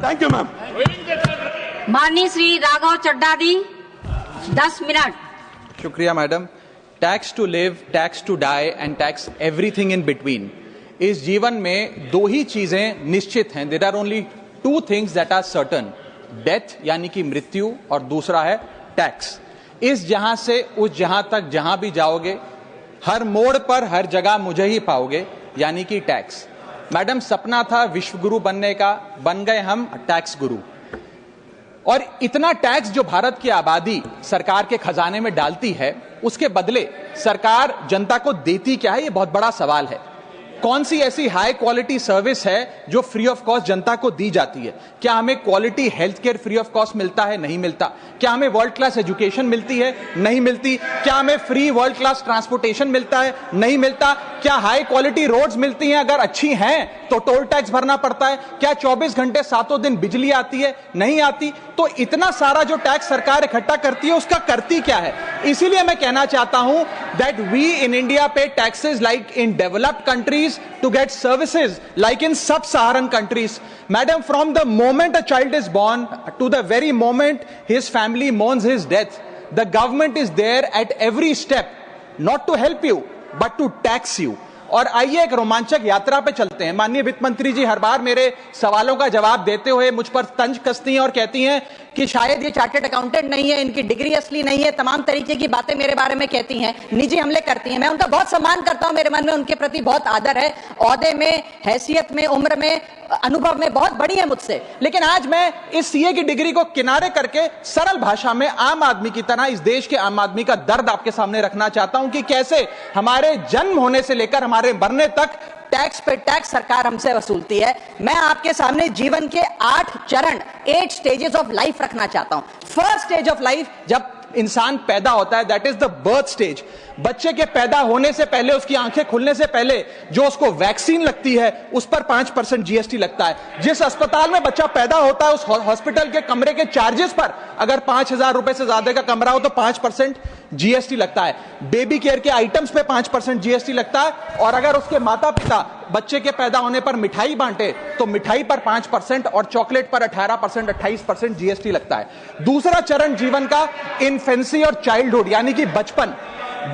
Thank you ma'am. माननीय Shri Raghav Chadha ji 10 minute. शुक्रिया madam. Tax to live, tax to die and tax everything in between. इस जीवन में दो ही चीजें निश्चित हैं। There are only two things that are certain, death यानी कि मृत्यु, और दूसरा है टैक्स। इस जहां से उस जहां तक जहां भी जाओगे, हर मोड़ पर हर जगह मुझे ही पाओगे, यानी कि टैक्स। मैडम, सपना था विश्व गुरु बनने का, बन गए हम टैक्स गुरु। और इतना टैक्स जो भारत की आबादी सरकार के खजाने में डालती है, उसके बदले सरकार जनता को देती क्या है, यह बहुत बड़ा सवाल है। कौन सी ऐसी हाई क्वालिटी सर्विस है जो फ्री ऑफ कॉस्ट जनता को दी जाती है? क्या हमें quality health care free of cost मिलता है? नहीं मिलता। क्या हमें वर्ल्ड क्लास एजुकेशन मिलती है? नहीं मिलती। क्या हमें फ्री वर्ल्ड क्लास ट्रांसपोर्टेशन मिलता है? नहीं मिलता। क्या हाई क्वालिटी रोड्स मिलती हैं? अगर अच्छी हैं तो टोल टैक्स भरना पड़ता है। क्या 24 घंटे 7 दिन बिजली आती है? नहीं आती। तो इतना सारा जो टैक्स सरकार इकट्ठा करती है, उसका करती क्या है? इसीलिए मैं कहना चाहता हूं दैट वी इन इंडिया पे taxes like in developed countries to get services like in sub-Saharan countries. Madam, from the moment a child is born to the very moment his family mourns his death, the government is there at every step, not to help you, but to tax you. और आइए एक रोमांचक यात्रा पे चलते हैं। माननीय वित्त मंत्री जी हर बार मेरे सवालों का जवाब देते हुए मुझ पर तंज कसती हैं और कहती हैं कि शायद ये चार्टर्ड अकाउंटेंट नहीं है, इनकी डिग्री असली नहीं है, तमाम तरीके की बातें मेरे बारे में कहती हैं, निजी हमले करती हैं। मैं उनका बहुत सम्मान करता हूं, मेरे मन में उनके प्रति बहुत आदर है। ओहदे में, हैसियत में, उम्र में, अनुभव में बहुत बड़ी है मुझसे। लेकिन आज मैं इस सीए की डिग्री को किनारे करके सरल भाषा में आम आदमी की तरह इस देश के आम आदमी का दर्द आपके सामने रखना चाहता हूं कि कैसे हमारे जन्म होने से लेकर हमारे मरने तक टैक्स पे टैक्स सरकार हमसे वसूलती है। मैं आपके सामने जीवन के 8 चरण, 8 स्टेजेस ऑफ लाइफ रखना चाहता हूं। फर्स्ट स्टेज ऑफ लाइफ, जब इंसान पैदा होता है, that is the birth stage. बच्चे के पैदा होने से पहले, उसकी आंखें खुलने से पहले जो उसको वैक्सीन लगती है, उस पर 5% जीएसटी लगता है। जिस अस्पताल में बच्चा पैदा होता है, उस हॉस्पिटल के कमरे के चार्जेस पर अगर 5,000 रुपए से ज्यादा का कमरा हो तो 5% जीएसटी लगता है। बेबी केयर के आइटम्स पे 5% जीएसटी लगता है। और अगर उसके माता पिता बच्चे के पैदा होने पर मिठाई बांटे तो मिठाई पर 5% और चॉकलेट पर 18%, 28% जीएसटी लगता है। दूसरा चरण जीवन का इन्फेंसी और चाइल्डहुड यानी कि बचपन।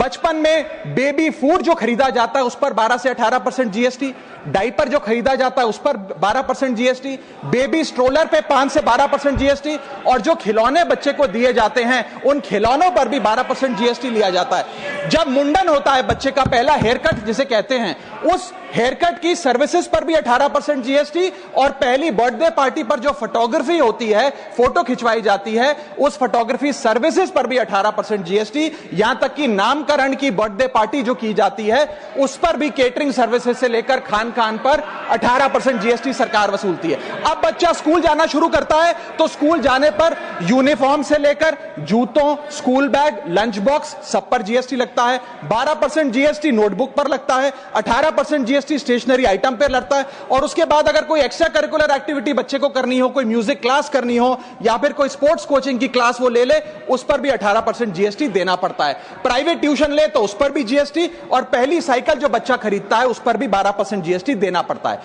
बचपन में बेबी फूड जो खरीदा जाता है उस पर 12 से 18% जीएसटी, डाइपर जो खरीदा जाता है उस पर 12% जीएसटी, बेबी स्ट्रोलर पे 5 से 12% जीएसटी, और जो खिलौने बच्चे को दिए जाते हैं उन खिलौनों पर भी 12% जीएसटी लिया जाता है। जब मुंडन होता है बच्चे का, पहला हेयर कट जिसे कहते हैं, उस हेयर कट की सर्विसेज पर भी 18% जीएसटी, और पहली बर्थडे पार्टी पर जो फोटोग्राफी होती है, फोटो खिंचवाई जाती है, उस फोटोग्राफी सर्विसेज पर भी 18% जीएसटी। यहां तक कि नामकरण की बर्थडे पार्टी जो की जाती है उस पर भी केटरिंग सर्विसेज से लेकर खान पर 18% जीएसटी सरकार वसूलती है। अब बच्चा स्कूल जाना शुरू करता है तो स्कूल जाने पर यूनिफॉर्म से लेकर जूतों, स्कूल बैग, लंच बॉक्स सब पर जीएसटी लगता है। 12% जीएसटी नोटबुक पर लगता है, 18% जीएसटी स्टेशनरी आइटम पर लगता है। और उसके बाद अगर कोई एक्स्ट्रा करिकुलर एक्टिविटी बच्चे को करनी हो, कोई म्यूजिक क्लास करनी हो या फिर कोई स्पोर्ट्स कोचिंग की क्लास वो ले ले, उस पर भी 18% जीएसटी देना पड़ता है। प्राइवेट ट्यूशन ले तो उस पर भी जीएसटी, और पहली साइकिल जो बच्चा खरीदता है उस पर भी 12% जीएसटी देना पड़ता है।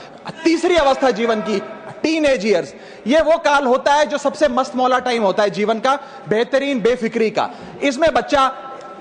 तीसरी अवस्था जीवन की, टीनेज ईयर्स, ये वो काल होता है जो सबसे मस्त मौला टाइम होता है जीवन का, बेहतरीन बेफिक्री का। इसमें बच्चा,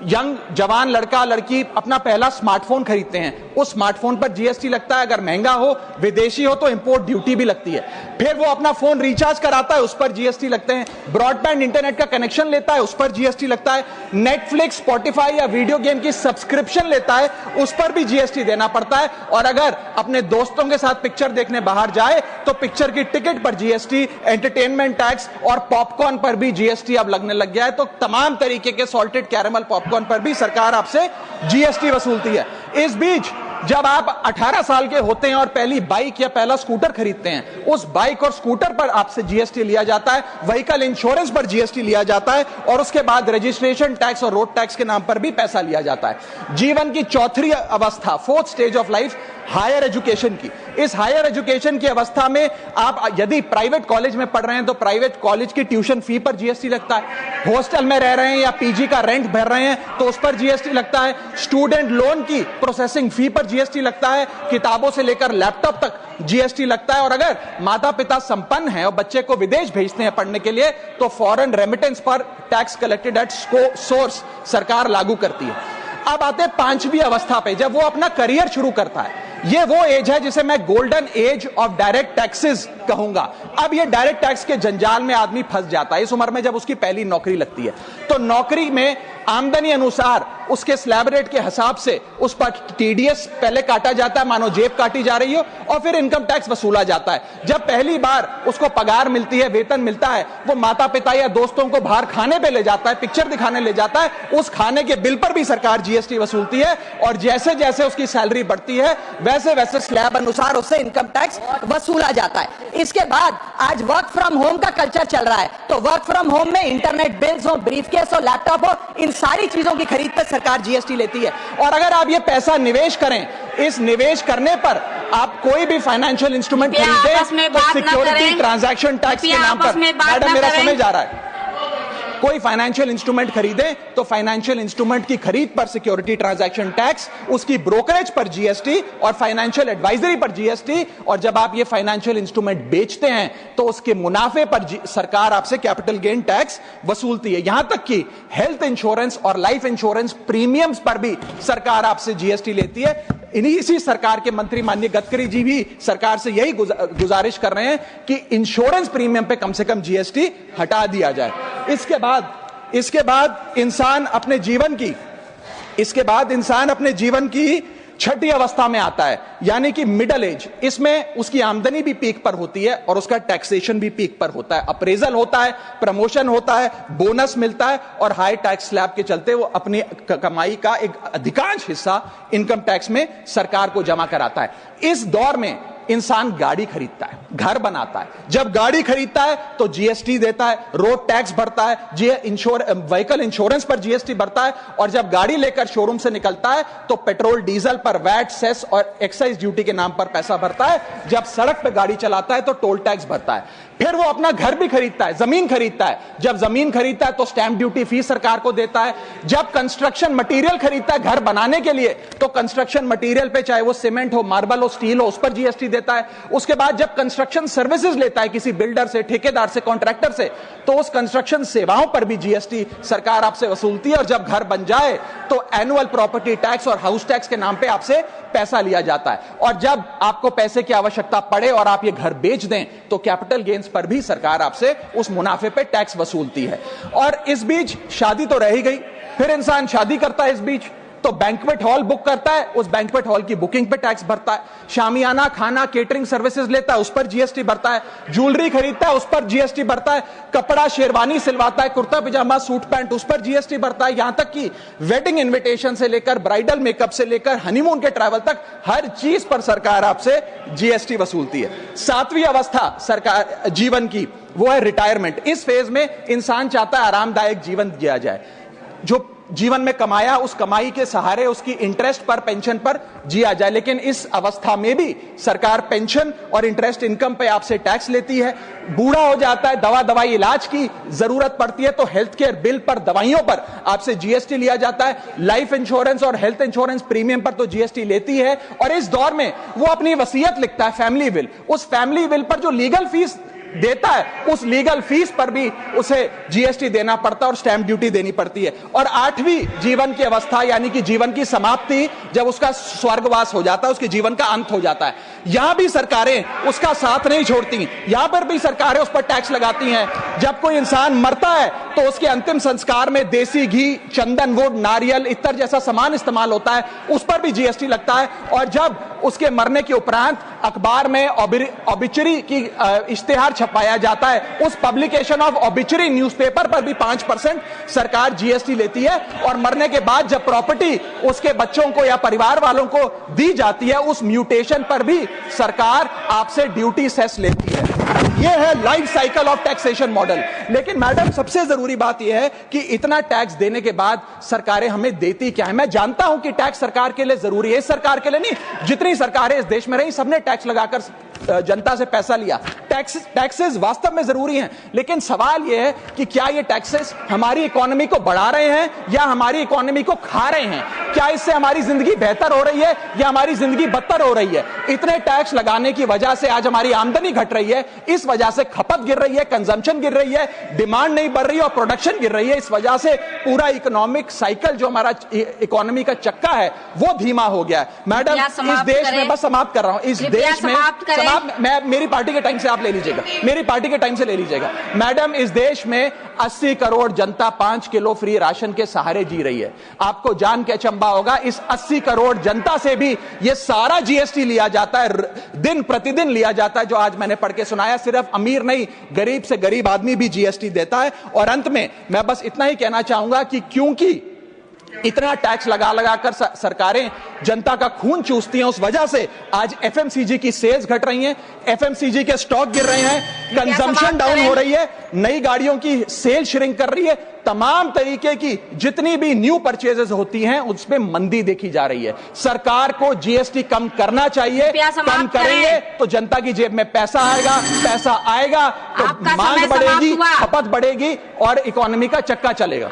यंग जवान लड़का लड़की अपना पहला स्मार्टफोन खरीदते हैं, उस स्मार्टफोन पर जीएसटी लगता है। अगर महंगा हो, विदेशी हो तो इंपोर्ट ड्यूटी भी लगती है। फिर वो अपना फोन रिचार्ज कराता है, उस पर जीएसटी लगते हैं। ब्रॉडबैंड इंटरनेट का कनेक्शन लेता है, उस पर जीएसटी लगता है। नेटफ्लिक्स, स्पॉटिफाई या वीडियो गेम की सब्सक्रिप्शन लेता है, उस पर भी जीएसटी देना पड़ता है। और अगर अपने दोस्तों के साथ पिक्चर देखने बाहर जाए तो पिक्चर की टिकट पर जीएसटी, एंटरटेनमेंट टैक्स और पॉपकॉर्न पर भी जीएसटी अब लगने लग गया है। तो तमाम तरीके के सॉल्टेड कैरेमल पॉपकॉर्न पर भी सरकार आपसे जीएसटी वसूलती है। इस बीच जब आप 18 साल के होते हैं और पहली बाइक या पहला स्कूटर खरीदते हैं, उस बाइक और स्कूटर पर आपसे जीएसटी लिया जाता है, व्हीकल इंश्योरेंस पर जीएसटी लिया जाता है, और उसके बाद रजिस्ट्रेशन टैक्स और रोड टैक्स के नाम पर भी पैसा लिया जाता है। जीवन की चौथी अवस्था, fourth stage of life, higher education की। इस हायर एजुकेशन की अवस्था में आप यदि प्राइवेट कॉलेज में पढ़ रहे हैं तो प्राइवेट कॉलेज की ट्यूशन फी पर जीएसटी लगता है, हॉस्टल में रह रहे हैं या पीजी का रेंट भर रहे हैं तो उस पर जीएसटी लगता है, स्टूडेंट लोन की प्रोसेसिंग फी पर जीएसटी लगता है, किताबों से लेकर लैपटॉप तक जीएसटी लगता है। और अगर माता पिता संपन्न हैं और बच्चे को विदेश भेजते हैं पढ़ने के लिए तो फॉरेन रेमिटेंस पर टैक्स कलेक्टेड एट सोर्स सरकार लागू करती है। अब आते हैं पांचवी अवस्था पे, जब वो अपना करियर शुरू करता है। ये वो एज है जिसे मैं golden age of direct taxes कहूंगा। अब ये डायरेक्ट टैक्स के जंजाल में आदमी फंस जाता है इस उम्र में जब उसकी पहली नौकरी लगती है। तो नौकरी में आमदनी अनुसार उसके स्लैब रेट के हिसाब से उस पर टीडीएस पहले काटा जाता है, मानो जेब काटी जा रही हो, और फिर इनकम टैक्स वसूला जाता है। जब पहली बार उसको पगार मिलती है, वेतन मिलता है, वो माता पिता या दोस्तों को बाहर खाने पे ले जाता है, पिक्चर दिखाने ले जाता है, उस खाने के बिल पर भी सरकार जीएसटी वसूलती है। और जैसे जैसे उसकी सैलरी बढ़ती है वैसे वैसे स्लैब अनुसार उससे इनकम टैक्स वसूला जाता है। इसके बाद आज वर्क फ्रॉम होम का कल्चर चल रहा है, तो वर्क फ्रॉम होम में इंटरनेट बिल्स हो, ब्रीफकेस हो, लैपटॉप हो, इन सारी चीजों की खरीद पर सरकार जीएसटी लेती है। और अगर आप ये पैसा निवेश करें, इस निवेश करने पर आप कोई भी फाइनेंशियल इंस्ट्रूमेंट खरीदें तो सिक्योरिटी ट्रांजैक्शन टैक्स के नाम पर, मैडम मेरा समय जा रहा है, कोई फाइनेंशियल इंस्ट्रूमेंट खरीदे तो फाइनेंशियल इंस्ट्रूमेंट की खरीद पर सिक्योरिटी ट्रांजैक्शन टैक्स, उसकी ब्रोकरेज पर जीएसटी और फाइनेंशियल एडवाइजरी पर जीएसटी। और जब आप ये फाइनेंशियल इंस्ट्रूमेंट बेचते हैं तो उसके मुनाफे पर सरकार आपसे कैपिटल गेन टैक्स वसूलती है। यहां तक कि हेल्थ इंश्योरेंस और लाइफ इंश्योरेंस प्रीमियम्स पर भी सरकार आपसे जीएसटी लेती है। इसी सरकार के मंत्री माननीय गडकरी जी भी सरकार से यही गुजारिश कर रहे हैं कि इंश्योरेंस प्रीमियम पे कम से कम जीएसटी हटा दिया जाए। इसके बाद इंसान अपने जीवन की छठी अवस्था में आता है, यानी कि मिडिल एज। इसमें उसकी आमदनी भी पीक पर होती है और उसका टैक्सेशन भी पीक पर होता है, अप्रेजल होता है, प्रमोशन होता है, बोनस मिलता है और हाई टैक्स स्लैब के चलते वो अपनी कमाई का एक अधिकांश हिस्सा इनकम टैक्स में सरकार को जमा कराता है। इस दौर में इंसान गाड़ी खरीदता है, घर बनाता है। जब गाड़ी खरीदता है तो जीएसटी देता है, रोड टैक्स भरता है, व्हीकल इंश्योरेंस पर जीएसटी भरता है, और जब गाड़ी लेकर शोरूम से निकलता है तो पेट्रोल डीजल पर वैट, सेस और एक्साइज ड्यूटी के नाम पर पैसा भरता है। जब सड़क पर गाड़ी चलाता है तो टोल टैक्स भरता है। फिर वो अपना घर भी खरीदता है, जमीन खरीदता है। जब जमीन खरीदता है तो स्टैंप ड्यूटी फीस सरकार को देता है। जब कंस्ट्रक्शन मटेरियल खरीदता है घर बनाने के लिए तो कंस्ट्रक्शन मटेरियल पे, चाहे वो सीमेंट हो, मार्बल हो, स्टील हो, उस पर जीएसटी देता है। उसके बाद जब कंस्ट्रक्शन सर्विसेज लेता है किसी बिल्डर से, ठेकेदार से, कॉन्ट्रैक्टर से, तो उस कंस्ट्रक्शन सेवाओं पर भी जीएसटी सरकार आपसे वसूलती है। और जब घर बन जाए तो एनुअल प्रॉपर्टी टैक्स और हाउस टैक्स के नाम पे आपसे पैसा लिया जाता है। और जब आपको पैसे की आवश्यकता पड़े और आप ये घर बेच दें तो कैपिटल गेन्स पर भी सरकार आपसे उस मुनाफे पे टैक्स वसूलती है। और इस बीच शादी तो रह ही गई, फिर इंसान शादी करता है, इस बीच तो बैंक्वेट हॉल बुक करता है, उस बैंक्वेट हॉल की बुकिंग पे टैक्स भरता है। शामियाना, खाना, केटरिंग सर्विसेज लेता है, उस पर जीएसटी भरता है। ज्वेलरी खरीदता है, उस पर जीएसटी भरता है। कपड़ा, शेरवानी सिलवाता है, कुर्ता पजामा, सूट पैंट, उस पर जीएसटी भरता है। यहां तक कि वेडिंग इन्विटेशन से लेकर, ब्राइडल मेकअप से लेकर, हनीमून के ट्रैवल तक हर चीज पर सरकार आपसे जीएसटी वसूलती है। सातवीं अवस्था सरकार जीवन की वो है रिटायरमेंट। इस फेज में इंसान चाहता है आरामदायक जीवन जिया जाए, जो जीवन में कमाया उस कमाई के सहारे उसकी इंटरेस्ट पर, पेंशन पर जिया जाए। लेकिन इस अवस्था में भी सरकार पेंशन और इंटरेस्ट इनकम पे आपसे टैक्स लेती है। बूढ़ा हो जाता है, दवाई इलाज की जरूरत पड़ती है तो हेल्थ केयर बिल पर, दवाइयों पर आपसे जीएसटी लिया जाता है। लाइफ इंश्योरेंस और हेल्थ इंश्योरेंस प्रीमियम पर तो जीएसटी लेती है। और इस दौर में वो अपनी वसीयत लिखता है, फैमिली विल। उस फैमिली विल पर जो लीगल फीस देता है उस लीगल फीस पर भी उसे जीएसटी देना पड़ता है और स्टैंप ड्यूटी देनी पड़ती है। और आठवीं जीवन की अवस्था, यानी कि जीवन की समाप्ति, जब उसका स्वर्गवास हो जाता है, उसके जीवन का अंत हो जाता है, यहां भी सरकारें उसका साथ नहीं छोड़ती। यहां पर भी सरकारें उस पर टैक्स लगाती हैं। जब कोई इंसान मरता है तो उसके अंतिम संस्कार में देसी घी, चंदन वुड, नारियल, इत्तर जैसा सामान इस्तेमाल होता है, उस पर भी जीएसटी लगता है। और जब उसके मरने के उपरांत अखबार में ऑबिचुरी की इश्तेहार छपाया जाता है, उस पब्लिकेशन ऑफ ऑबिचुरी न्यूज़पेपर पर भी 5% सरकार जीएसटी लेती है। और मरने के बाद जब प्रॉपर्टी उसके बच्चों को या परिवार वालों को दी जाती है, उस म्यूटेशन पर भी सरकार आपसे ड्यूटी सेस लेती है। ये है life cycle of taxation model. लेकिन मैडम सबसे जरूरी बात यह है कि इतना टैक्स देने के बाद सरकारें हमें देती क्या है। मैं जानता हूं कि टैक्स सरकार के लिए जरूरी है, इस सरकार के लिए नहीं, जितनी सरकारें इस देश में रही सबने टैक्स लगाकर जनता से पैसा लिया। टैक्सेस वास्तव में जरूरी हैं, लेकिन सवाल यह है कि क्या ये टैक्सेस हमारी इकोनॉमी को बढ़ा रहे हैं या हमारी इकोनॉमी को खा रहे हैं? क्या इससे हमारी जिंदगी बेहतर हो रही है या हमारी जिंदगी बदतर हो रही है? इतने टैक्स लगाने की वजह से आज हमारी आमदनी घट रही है, इस वजह से खपत गिर रही है, कंजम्पशन गिर रही है, डिमांड नहीं बढ़ रही है और प्रोडक्शन गिर रही है। इस वजह से पूरा इकोनॉमिक साइकिल जो हमारा इकोनॉमी का चक्का है वो धीमा हो गया है। मैडम इस देश में, बस समाप्त कर रहा हूं, इस देश में मैं मेरी पार्टी के टाइम से आप ले लीजिएगा, मेरी पार्टी के टाइम से ले लीजिएगा। मैडम इस देश में 80 करोड़ जनता 5 किलो फ्री राशन के सहारे जी रही है। आपको जान के अचंभा होगा, इस 80 करोड़ जनता से भी ये सारा जीएसटी लिया जाता है, दिन प्रतिदिन लिया जाता है, जो आज मैंने पढ़ के सुनाया। सिर्फ अमीर नहीं, गरीब से गरीब आदमी भी जीएसटी देता है। और अंत में मैं बस इतना ही कहना चाहूंगा कि क्योंकि इतना टैक्स लगा लगाकर सरकारें जनता का खून चूसती हैं, उस वजह से आज एफएमसीजी की सेल्स घट रही हैं, एफएमसीजी के स्टॉक गिर रहे हैं, कंजम्पशन डाउन हो रही है, नई गाड़ियों की सेल श्रिंक कर रही है, तमाम तरीके की जितनी भी न्यू परचेजेस होती हैं उसमें मंदी देखी जा रही है। सरकार को जीएसटी कम करना चाहिए, कम करेंगे तो जनता की जेब में पैसा आएगा तो मांग बढ़ेगी, खपत बढ़ेगी और इकोनॉमी का चक्का चलेगा।